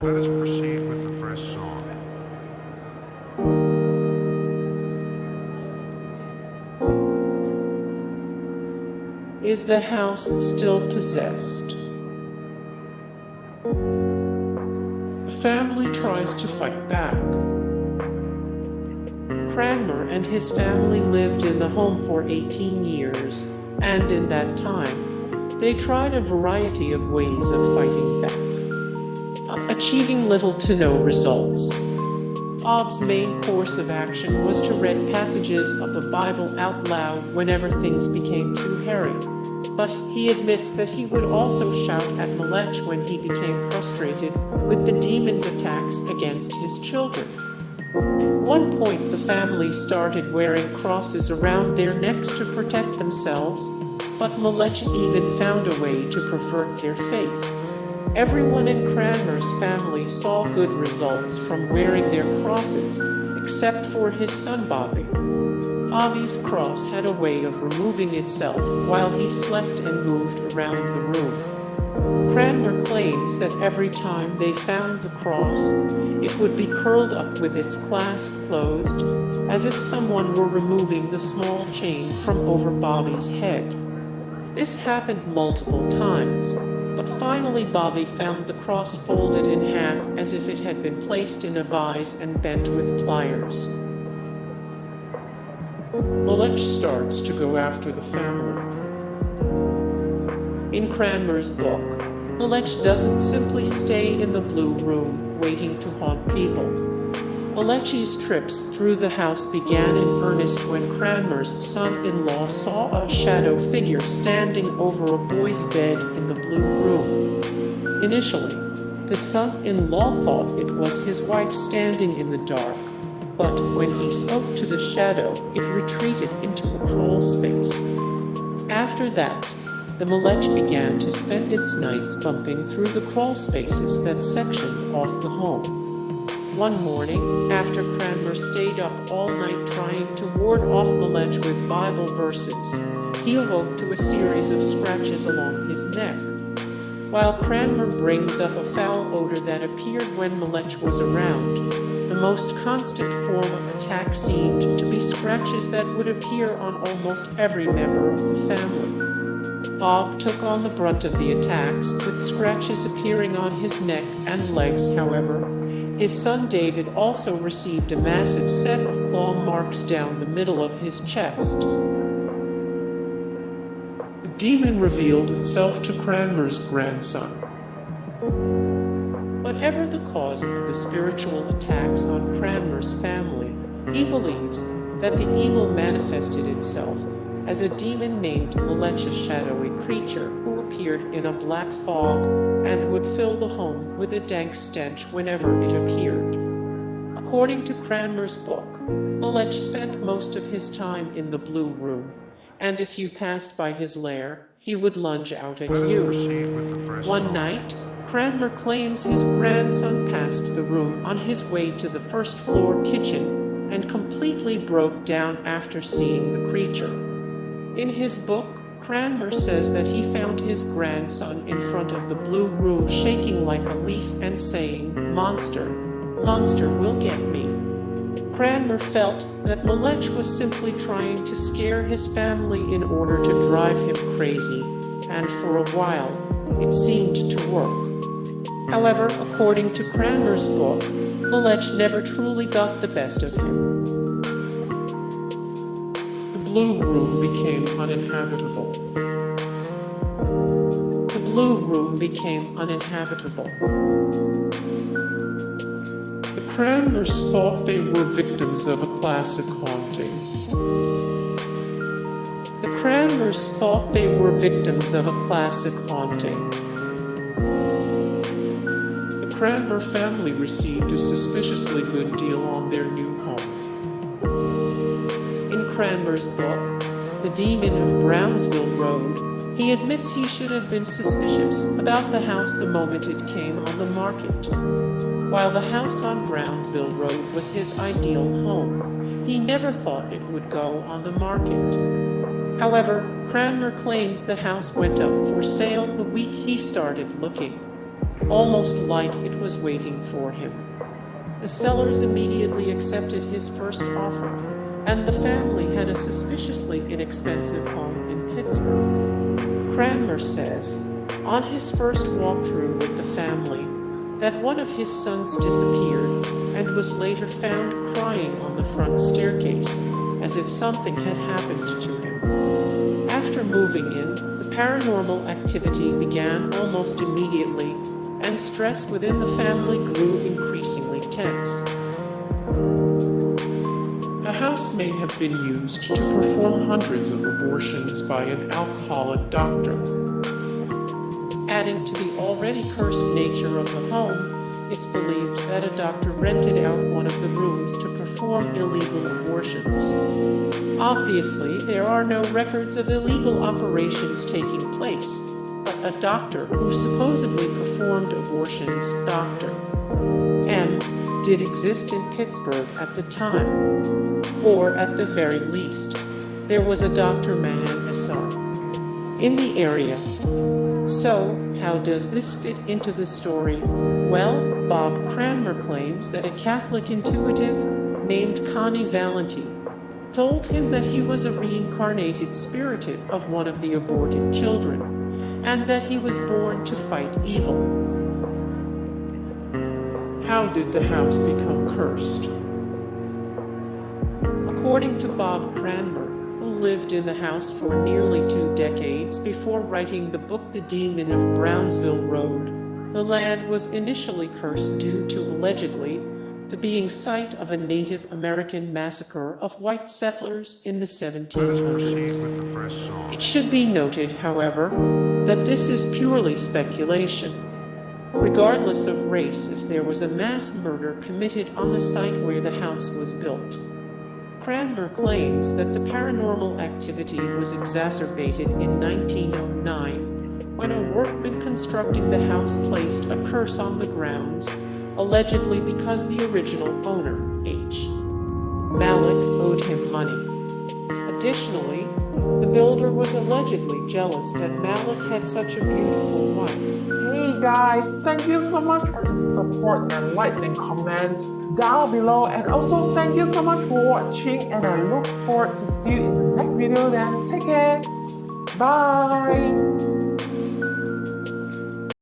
Let us proceed with the first song. Is the house still possessed? The family tries to fight back. Cranmer and his family lived in the home for 18 years, and in that time, they tried a variety of ways of fighting back, achieving little to no results. Bob's main course of action was to read passages of the Bible out loud whenever things became too hairy. But he admits that he would also shout at Molech when he became frustrated with the demon's attacks against his children. At one point, the family started wearing crosses around their necks to protect themselves, but Molech even found a way to pervert their faith. Everyone in Cranmer's family saw good results from wearing their crosses, except for his son Bobby. Bobby's cross had a way of removing itself while he slept and moved around the room. Cranmer claims that every time they found the cross, it would be curled up with its clasp closed, as if someone were removing the small chain from over Bobby's head. This happened multiple times, but finally Bobby found the cross folded in half as if it had been placed in a vise and bent with pliers. Molech starts to go after the family. In Cranmer's book, Molech doesn't simply stay in the blue room waiting to haunt people. Molech's trips through the house began in earnest when Cranmer's son-in-law saw a shadow figure standing over a boy's bed in the blue room. Initially, the son-in-law thought it was his wife standing in the dark, but when he spoke to the shadow, it retreated into a crawl space. After that, the Molech began to spend its nights bumping through the crawl spaces that sectioned off the home. One morning, after Cranmer stayed up all night trying to ward off Molech with Bible verses, he awoke to a series of scratches along his neck. While Cranmer brings up a foul odor that appeared when Molech was around, the most constant form of attack seemed to be scratches that would appear on almost every member of the family. Bob took on the brunt of the attacks, with scratches appearing on his neck and legs. However, his son David also received a massive set of claw marks down the middle of his chest. The demon revealed itself to Cranmer's grandson. Whatever the cause of the spiritual attacks on Cranmer's family, he believes that the evil manifested itself as a demon named Molech, a shadowy creature who appeared in a black fog and would fill the home with a dank stench whenever it appeared. According to Cranmer's book, Molech spent most of his time in the blue room, and if you passed by his lair, he would lunge out at you. One night, Cranmer claims his grandson passed the room on his way to the first-floor kitchen and completely broke down after seeing the creature. In his book, Cranmer says that he found his grandson in front of the blue room shaking like a leaf and saying, "Monster, monster will get me." Cranmer felt that Molech was simply trying to scare his family in order to drive him crazy, and for a while, it seemed to work. However, according to Cranmer's book, Molech never truly got the best of him. The blue room became uninhabitable. The blue room became uninhabitable. The Cranmers thought they were victims of a classic haunting. The Cranmers thought they were victims of a classic haunting. The Cranmer family received a suspiciously good deal on their new home. In Cranmer's book, The Demon of Brownsville Road, he admits he should have been suspicious about the house the moment it came on the market. While the house on Brownsville Road was his ideal home, he never thought it would go on the market. However, Cranmer claims the house went up for sale the week he started looking. almost like it was waiting for him. The sellers immediately accepted his first offer, and the family had a suspiciously inexpensive home in Pittsburgh. Cranmer says, on his first walkthrough with the family, that one of his sons disappeared and was later found crying on the front staircase, as if something had happened to him. After moving in, the paranormal activity began almost immediately, and stress within the family grew increasingly tense. The house may have been used to perform hundreds of abortions by an alcoholic doctor. Adding to the already cursed nature of the home, it's believed that a doctor rented out one of the rooms to perform illegal abortions. Obviously, there are no records of illegal operations taking place, but a doctor who supposedly performed abortions, Dr. M, did exist in Pittsburgh at the time. Or at the very least, there was a Dr. Mahan Isar in the area. So, how does this fit into the story? Well, Bob Cranmer claims that a Catholic intuitive named Connie Valenti told him that he was a reincarnated spirit of one of the aborted children, and that he was born to fight evil. How did the house become cursed? According to Bob Cranmer, who lived in the house for nearly 2 decades before writing the book The Demon of Brownsville Road, the land was initially cursed due to, allegedly, the being site of a Native American massacre of white settlers in the 1700s. It should be noted, however, that this is purely speculation. Regardless of race, if there was a mass murder committed on the site where the house was built. Cranmer claims that the paranormal activity was exacerbated in 1909 when a workman constructing the house placed a curse on the grounds, allegedly because the original owner, H. Molech, owed him money. Additionally, the builder was allegedly jealous that Molech had such a beautiful wife. Hey guys, thank you so much for the support and likes and comments down below, and also thank you so much for watching, and I look forward to see you in the next video. Then take care, bye.